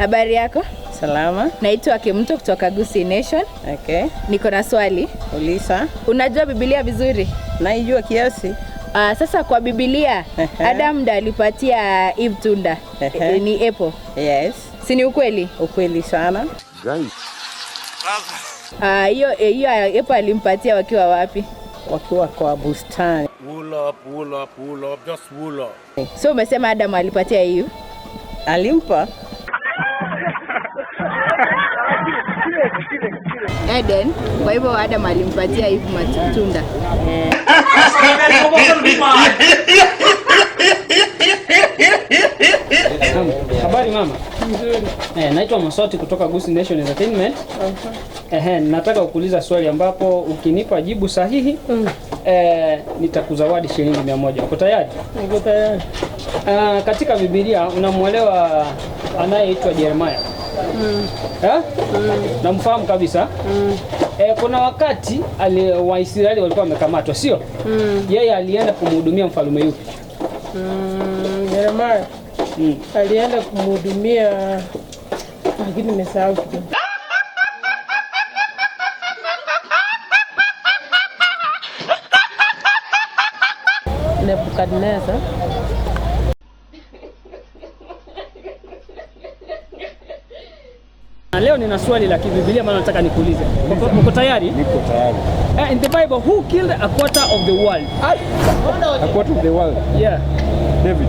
Habari yako? Salama. Naitwa Kimto kutoka Gusii Nation. Okay. Niko na swali. Uliza. Unajua Biblia vizuri? Naijua kiasi. Sasa kwa Biblia, Adam ndiye alipatia Eve tunda. Ni apple. Yes. Si ni ukweli? Ukweli sana. Guys. Hiyo apple alimpatia wakiwa wapi? Wakiwa kwa bustani. Wool up, just wool up. So umesema Adam alipatia Eve? Alimpa. Eden, kwa hivyo Adam alimpatia Eve matunda. Habari mama. Nzuri. Naitwa Masoti kutoka Gusii Nation Entertainment. Nataka kukuuliza swali ambapo ukinipa jibu sahihi nitakuzawadi shilingi 100. Uko tayari? Niko tayari. Katika Biblia unamuelewa anayeitwa Yeremia? Namfahamu kabisa. Kuna wakati Waisraeli walikuwa wamekamatwa, sio? Yeye alienda kumhudumia mfalme yupi? Yeremia. Alienda kumhudumia, lakini nimesahau kidogo. Nebukadneza. Leo nina swali la Biblia maana nataka nikuulize. Uko tayari? Niko tayari. In the Bible, who killed a quarter of the world? A quarter of the world? Yeah. David.